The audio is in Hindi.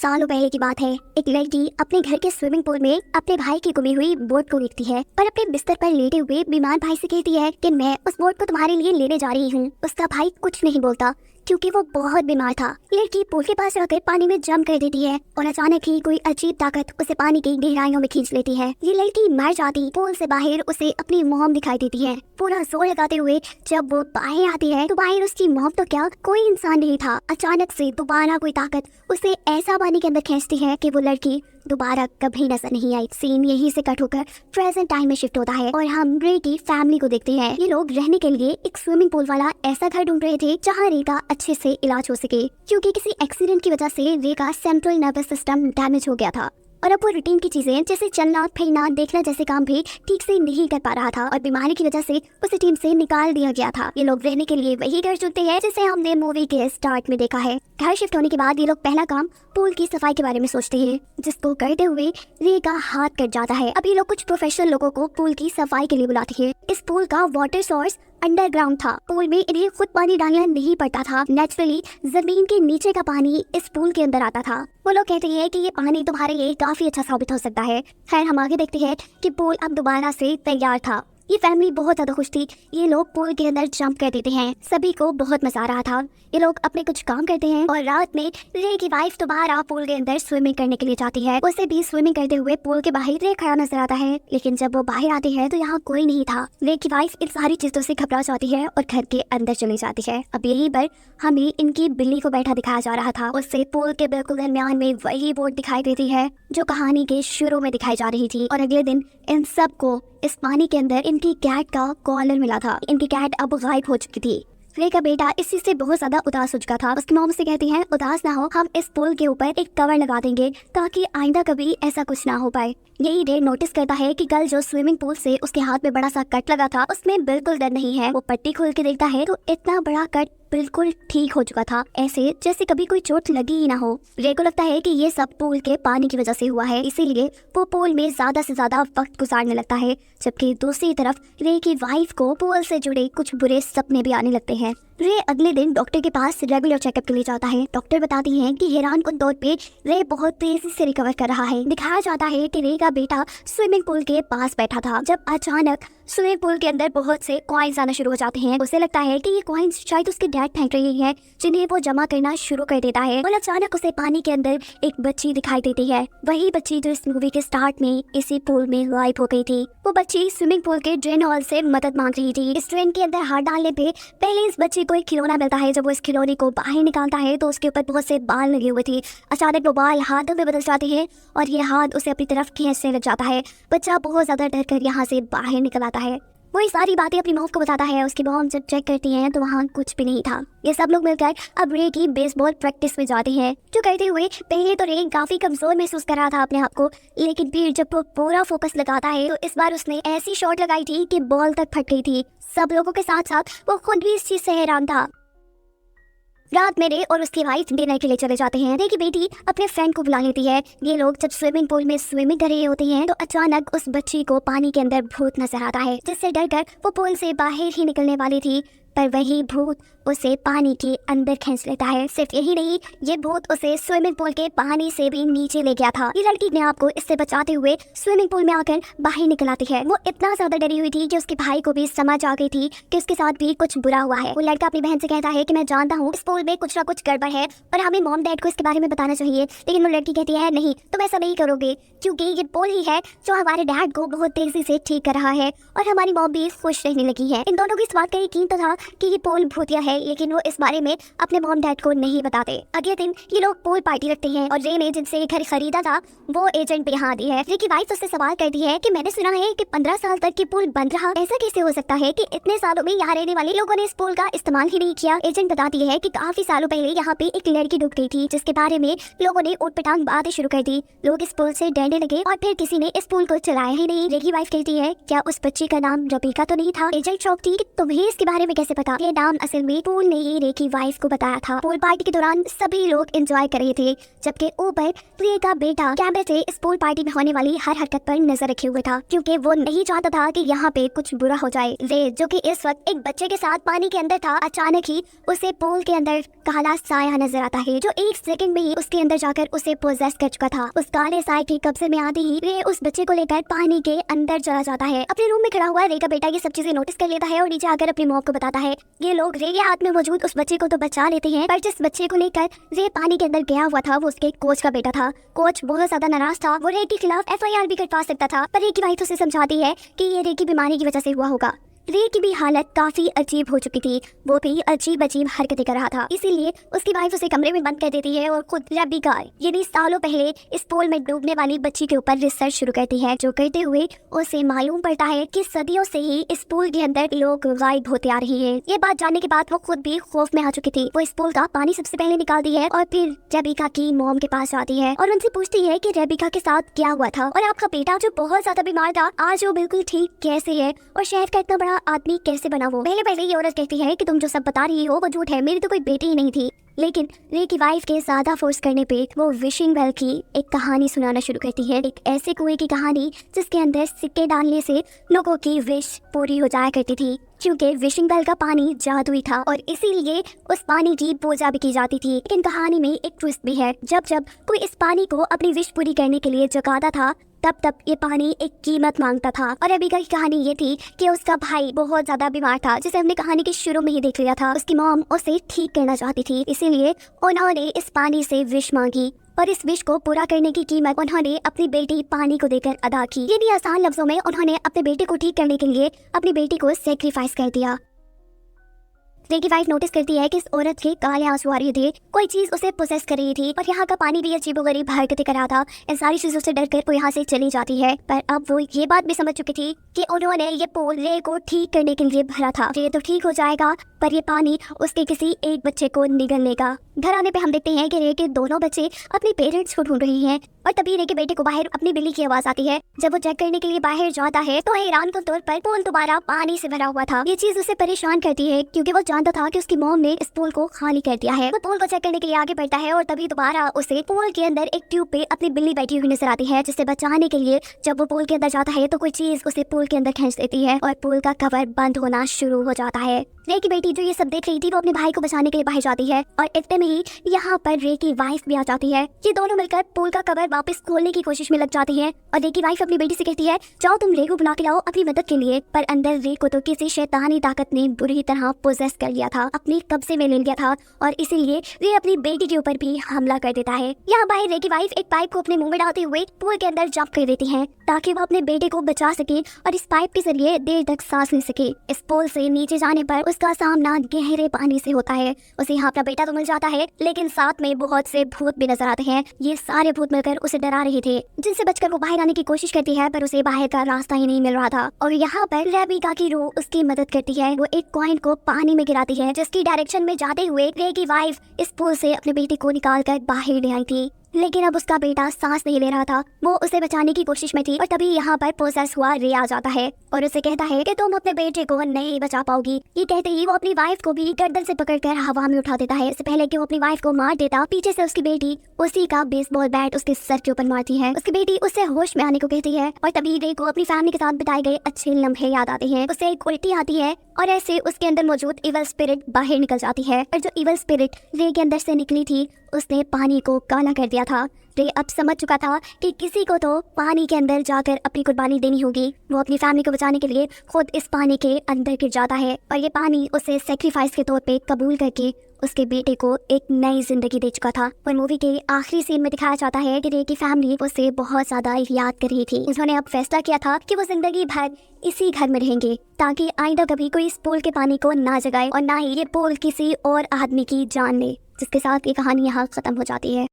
सालों पहले की बात है। एक लड़की अपने घर के स्विमिंग पूल में अपने भाई की गुमी हुई बोट को देखती है और अपने बिस्तर पर लेटे हुए बीमार भाई से कहती है कि मैं उस बोट को तुम्हारे लिए लेने जा रही हूँ। उसका भाई कुछ नहीं बोलता क्योंकि वो बहुत बीमार था। लड़की पूल के पास आकर पानी में जंप कर देती है और अचानक ही कोई अजीब ताकत उसे पानी की गहराइयों में खींच लेती है। ये लड़की मर जाती। पूल से बाहर उसे अपनी मॉम दिखाई देती है। पूरा जोर लगाते हुए जब वो बाहर आती है तो बाहर उसकी मॉम तो क्या कोई इंसान नहीं था। अचानक से दोबारा कोई ताकत उसे ऐसा पानी के अंदर खींचती है कि वो लड़की दोबारा कभी नजर नहीं आई। सीन यहीं से कट होकर प्रेजेंट टाइम में शिफ्ट होता है और हम रे की फैमिली को देखते हैं। ये लोग रहने के लिए एक स्विमिंग पूल वाला ऐसा घर ढूंढ रहे थे जहाँ रे का अच्छे से इलाज हो सके, क्योंकि किसी एक्सीडेंट की वजह से रे का सेंट्रल नर्वस सिस्टम डैमेज हो गया था और अब वो रूटीन की चीजें जैसे चलना फिरना देखना जैसे काम भी ठीक से नहीं कर पा रहा था और बीमारी की वजह से उसे टीम से निकाल दिया गया था। ये लोग रहने के लिए वही घर चुनते हैं जिसे हमने मूवी के स्टार्ट में देखा है। घर शिफ्ट होने के बाद ये लोग पहला काम पूल की सफाई के बारे में सोचते हैं, जिसको करते हुए रे का हाथ कट जाता है। अब ये लोग कुछ प्रोफेशनल लोगों को पूल की सफाई के लिए बुलाते हैं। इस पूल का वाटर सोर्स अंडरग्राउंड था। पूल में इन्हें खुद पानी डालना नहीं पड़ता था। नेचुरली जमीन के नीचे का पानी इस पूल के अंदर आता था। वो लोग कहते हैं कि ये पानी तुम्हारे लिए काफी अच्छा साबित हो सकता है। खैर हम आगे देखते हैं कि पूल अब दोबारा से तैयार था। ये फैमिली बहुत ज्यादा खुश थी। ये लोग पूल के अंदर जंप कर देते हैं। सभी को बहुत मजा आ रहा था। ये लोग अपने कुछ काम करते हैं और रात में रे की वाइफ दोबारा पूल के अंदर स्विमिंग करने के लिए जाती है। उसे भी स्विमिंग करते हुए पूल के बाहर रे खड़ा नजर आता है, लेकिन जब वो बाहर आती है तो यहाँ कोई नहीं था। रे की वाइफ इन सारी चीजों से घबरा जाती है और घर के अंदर चली जाती है। अब यहीं पर हमें इनकी बिल्ली को बैठा दिखाया जा रहा था। उससे पूल के बिल्कुल दरमियान में वही बोट दिखाई देती है जो कहानी के शुरू में दिखाई जा रही थी। और अगले दिन इन सबको इस पानी के अंदर इनकी कैट का कॉलर मिला था। इनकी कैट अब गायब हो चुकी थी। रे का बेटा इस चीज से बहुत ज्यादा उदास हो चुका था। उसकी मॉम से कहती है उदास ना हो, हम इस पुल के ऊपर एक कवर लगा देंगे ताकि आइंदा कभी ऐसा कुछ ना हो पाए। यही रे नोटिस करता है कि कल जो स्विमिंग पूल से उसके हाथ में बड़ा सा कट लगा था उसमें बिल्कुल दर्द नहीं है। वो पट्टी खोल के देखता है तो इतना बड़ा कट बिल्कुल ठीक हो चुका था, ऐसे जैसे कभी कोई चोट लगी ही ना हो। रे को लगता है कि ये सब पूल के पानी की वजह से हुआ है, इसीलिए वो पूल में ज्यादा से ज्यादा वक्त गुजारने लगता है। जबकि दूसरी तरफ रे की वाइफ को पूल से जुड़े कुछ बुरे सपने भी आने लगते हैं। रे अगले दिन डॉक्टर के पास रेगुलर चेकअप के लिए जाता है। डॉक्टर बताती हैं कि हैरानकुन तौर पे रे बहुत तेजी से रिकवर कर रहा है। दिखाया जाता है कि रे का बेटा स्विमिंग पूल के पास बैठा था जब अचानक स्विमिंग पूल के अंदर बहुत से कॉइन्स आना शुरू हो जाते हैं। उसे लगता है कि ये कॉइन्स शायद उसके डैड फेंक रही है, जिन्हें वो जमा करना शुरू कर देता है। और अचानक उसे पानी के अंदर एक बच्ची दिखाई देती है, वही बच्ची जो इस मूवी के स्टार्ट में इसी पूल में गायब हो गई थी। वो बच्ची स्विमिंग पूल के ड्रेन हॉल से मदद मांग रही थी। इस ड्रेन के अंदर हाथ डालने पे पहले इस बच्ची को एक खिलौना मिलता है। जब वो इस खिलौने को बाहर निकालता है तो उसके ऊपर बहुत से बाल लगे हुए थे। अचानक वो बाल हाथों में बदल जाते हैं और ये हाथ उसे अपनी तरफ खींचने लग जाता है। बच्चा बहुत ज्यादा डर कर यहाँ से बाहर निकल आता है। वो ये सारी बातें अपनी मॉम को बताता है। उसकी मॉम जब चेक करती हैं तो वहाँ कुछ भी नहीं था। ये सब लोग मिलकर अब रे की बेसबॉल प्रैक्टिस में जाते हैं। जो करते हुए पहले तो रे काफी कमजोर महसूस कर रहा था अपने आप को, लेकिन फिर जब वो पूरा फोकस लगाता है तो इस बार उसने ऐसी शॉट लगाई थी कि बॉल तक फट गई थी। सब लोगों के साथ साथ वो खुद भी इस चीज से हैरान था। रात में रे और उसकी वाइफ डिनर के लिए चले जाते हैं। रे की बेटी अपने फ्रेंड को बुला लेती है। ये लोग जब स्विमिंग पूल में स्विमिंग कर रहे होते हैं तो अचानक उस बच्ची को पानी के अंदर भूत नजर आता है, जिससे डरकर वो पूल से बाहर ही निकलने वाली थी, पर वही भूत उसे पानी के अंदर खींच लेता है। सिर्फ यही नहीं, ये भूत उसे स्विमिंग पूल के पानी से भी नीचे ले गया था। ये लड़की अपने आप को इससे बचाते हुए स्विमिंग पूल में आकर बाहर निकल आती है। वो इतना ज्यादा डरी हुई थी कि उसके भाई को भी समझ आ गई थी कि उसके साथ भी कुछ बुरा हुआ है। वो लड़का अपनी बहन से कहता है कि मैं जानता हूँ इस पूल में कुछ ना कुछ गड़बड़ है और हमें मॉम डैड को इसके बारे में बताना चाहिए। लेकिन वो लड़की कहती है नहीं, तुम ऐसा नहीं करोगे, क्योंकि ये पूल ही है जो हमारे डैड को बहुत तेजी से ठीक कर रहा है और हमारी मॉम भी खुश रहने लगी है। इन दोनों की इस बात का यकीन तो था कि ये पूल भूतिया है, लेकिन वो इस बारे में अपने मॉम डैड को नहीं बताते। अगले दिन ये लोग पूल पार्टी रखते हैं और रे ने जिनसे घर खरीदा था वो एजेंट पे यहाँ आती है। रे की वाइफ उससे सवाल करती है कि मैंने सुना है कि 15 साल तक ये पूल बंद रहा, ऐसा कैसे हो सकता है कि इतने सालों में यहाँ रहने वाले लोगों ने इस पूल का इस्तेमाल ही नहीं किया। एजेंट बताती है कि काफी सालों पहले यहाँ पे एक लड़की डूब गई थी, जिसके बारे में लोगों ने ऊटपटांग बातें शुरू कर दी। लोग इस पूल से डरने लगे और फिर किसी ने इस पूल को चलाया ही नहीं। रे की वाइफ कहती है क्या उस बच्ची का नाम रबीका तो नहीं था? एजेंट शॉक थी कि तुम्हें इसके बारे में कैसे पता ये नाम असल में पोल ने ही रे की वाइफ को बताया था। पूल पार्टी के दौरान सभी लोग एंजॉय कर रहे थे, जबकि ऊपर रे का बेटा कैमरे से इस पूल पार्टी में होने वाली हर हरकत पर नजर रखे हुए था, क्योंकि वो नहीं चाहता था कि यहाँ पे कुछ बुरा हो जाए। रे जो कि इस वक्त एक बच्चे के साथ पानी के अंदर था, अचानक ही उसे पूल के अंदर काला साया नजर आता है, जो एक सेकंड में ही उसके अंदर जाकर उसे पोजेस कर चुका था। उस काले साए के कब्जे में आते ही रे उस बच्चे को लेकर पानी के अंदर चला जाता है। अपने रूम में खड़ा हुआ रे का बेटा ये सब चीजें नोटिस कर लेता है और नीचे आकर अपनी मॉम को बताता है। ये लोग रे के हाथ में मौजूद उस बच्चे को तो बचा लेते हैं, पर जिस बच्चे को लेकर रे पानी के अंदर गया हुआ था वो उसके कोच का बेटा था। कोच बहुत ज्यादा नाराज था, वो रे के खिलाफ FIR भी कटवा सकता था, पर रे की वाइफ उसे समझाती है कि ये रे की बीमारी की वजह से हुआ होगा। रे की भी हालत काफी अजीब हो चुकी थी, वो भी अजीब अजीब हरकतें कर रहा था, इसीलिए उसकी वाइफ उसे कमरे में बंद कर देती है और खुद रेबिका यानी सालों पहले इस पूल में डूबने वाली बच्ची के ऊपर रिसर्च शुरू करती है, जो करते हुए उसे मालूम पड़ता है कि सदियों से ही इस पूल के अंदर लोग गायब होते आ रहे हैं। ये बात जानने के बाद वो खुद भी खौफ में आ चुकी थी। वो इस पूल का पानी सबसे पहले निकालती है और फिर रेबिका की मॉम के पास जाती है और उनसे पूछती है कि रेबिका के साथ क्या हुआ था और आपका बेटा जो बहुत ज्यादा बीमार था आज वो बिल्कुल ठीक कैसे है और शहर का इतना बड़ा आदमी कैसे बना वो। पहले ये औरत कहती है कि तुम जो सब बता रही हो वो झूठ है, मेरी तो कोई बेटी ही नहीं थी। लेकिन रे की वाइफ के ज्यादा फोर्स करने पे वो विशिंग वेल की एक कहानी सुनाना शुरू करती है, एक ऐसे कुएं की कहानी जिसके अंदर सिक्के डालने से लोगों की विश पूरी हो जाया करती थी, क्योंकि विशिंग वेल का पानी जादुई था और इसीलिए उस पानी की पूजा भी की जाती थी। लेकिन कहानी में एक ट्विस्ट भी है, जब जब कोई इस पानी को अपनी विश पूरी करने के लिए जगाता था तब तब ये पानी एक कीमत मांगता था। और रेबिका की कहानी ये थी कि उसका भाई बहुत ज्यादा बीमार था, जिसे हमने कहानी के शुरू में ही देख लिया था। उसकी मॉम उसे ठीक करना चाहती थी, इसीलिए उन्होंने इस पानी से विश मांगी और इस विश को पूरा करने की कीमत उन्होंने अपनी बेटी पानी को देकर अदा की। ये भी आसान लफ्जों में उन्होंने अपने बेटे को ठीक करने के लिए अपनी बेटी को सेक्रीफाइस कर दिया। रे की वाइफ नोटिस करती है कि इस औरत के काले आंसू आ रहे थे, कोई चीज उसे पोसेस कर रही थी और यहाँ का पानी भी अजीबोगरीब हरकतें कर रहा था। इन सारी चीजों से डरकर वो यहाँ से चली जाती है, पर अब वो ये बात भी समझ चुकी थी कि उन्होंने ये पूल रे को ठीक करने के लिए भरा था। रे तो ठीक हो जाएगा, पर ये पानी उसके किसी एक बच्चे को निगलने का। घर आने पे हम देखते हैं कि रे के दोनों बच्चे अपने पेरेंट्स को ढूंढ रही हैं और तभी रे के बेटे को बाहर अपनी बिल्ली की आवाज आती है। जब वो चेक करने के लिए बाहर जाता है तो हैरान के तौर पर पूल दोबारा पानी से भरा हुआ था। ये चीज उसे परेशान करती है, क्योंकि वो जानता था कि उसकी मॉम ने इस पूल को खाली कर दिया है। वो पूल को चेक करने के लिए आगे बढ़ता है और तभी दोबारा उसे पूल के अंदर एक ट्यूब पे अपनी बिल्ली बैठी हुई नजर आती है, जिसे बचाने के लिए जब वो पूल के अंदर जाता है तो कोई चीज उसे पूल के अंदर खींच देती है और पूल का कवर बंद होना शुरू हो जाता है। रे की बेटी जो ये सब देख रही थी वो अपने भाई को बचाने के लिए बाहर जाती है और इतने में ही यहाँ पर रे की वाइफ भी आ जाती है। ये दोनों मिलकर पूल का कवर वापस खोलने की कोशिश में लग जाती है और रे की वाइफ अपनी बेटी से कहती है जाओ तुम रे को बुला के लाओ अपनी मदद के लिए। पर अंदर रे को तो किसी शैतानी ताकत ने बुरी तरह पोजेस कर लिया था, अपने कब्जे में ले लिया था और इसीलिए रे अपनी बेटी के ऊपर भी हमला कर देता है। यहाँ बाहर रे की वाइफ एक पाइप को अपने मुंह में डालते हुए पूल के अंदर जंप कर देती है ताकि वो अपने बेटे को बचा सके और इस पाइप के जरिए देर तक सांस ले सके। इस पूल से नीचे जाने पर उसका सामना गहरे पानी से होता है। उसे यहाँ अपना बेटा तो मिल जाता है, लेकिन साथ में बहुत से भूत भी नजर आते हैं। ये सारे भूत मिलकर उसे डरा रहे थे, जिनसे बचकर वो बाहर आने की कोशिश करती है, पर उसे बाहर का रास्ता ही नहीं मिल रहा था। और यहाँ पर रेबिका की रूह उसकी मदद करती है। वो एक कॉइन को पानी में गिराती है, जिसकी डायरेक्शन में जाते हुए रे की वाइफ इस पूल से अपने बेटे को निकाल कर बाहर ले आई थी। लेकिन अब उसका बेटा सांस नहीं ले रहा था, वो उसे बचाने की कोशिश में थी और तभी यहाँ पर पोसेस हुआ रे आ जाता है और उसे कहता है कि तुम अपने बेटे को नहीं बचा पाओगी। ये कहते ही वो अपनी वाइफ को भी गर्दन से पकड़कर हवा में उठा देता है। इससे पहले कि वो अपनी वाइफ को मार देता, पीछे से उसकी बेटी उसी का बेसबॉल बैट उसके सर के ऊपर मारती है। उसकी बेटी उससे होश में आने को कहती है और तभी रे को अपनी फैमिली के साथ बिताए गए अच्छे लम्हे याद आते हैं। उसे एक उल्टी आती है और ऐसे उसके अंदर मौजूद इवल स्पिरिट बाहर निकल जाती है और जो इवल स्पिरिट रे के अंदर से निकली थी उसने पानी को काला कर दिया था। रे अब समझ चुका था कि किसी को तो पानी के अंदर जाकर अपनी कुर्बानी देनी होगी। वो अपनी फैमिली को बचाने के लिए खुद इस पानी के अंदर गिर जाता है और ये पानी उसे सेक्रीफाइस के तौर पे कबूल करके उसके बेटे को एक नई जिंदगी दे चुका था। और मूवी के आखिरी सीन में दिखाया जाता है कि रे की फैमिली उसे बहुत ज्यादा याद कर रही थी। उन्होंने अब फैसला किया था कि वो जिंदगी भर इसी घर में रहेंगे ताकि आइंदा कभी कोई इस पूल के पानी को ना जगाए और ना ही ये पूल किसी और आदमी की जान ले। जिसके साथ ये कहानी यहाँ खत्म हो जाती है।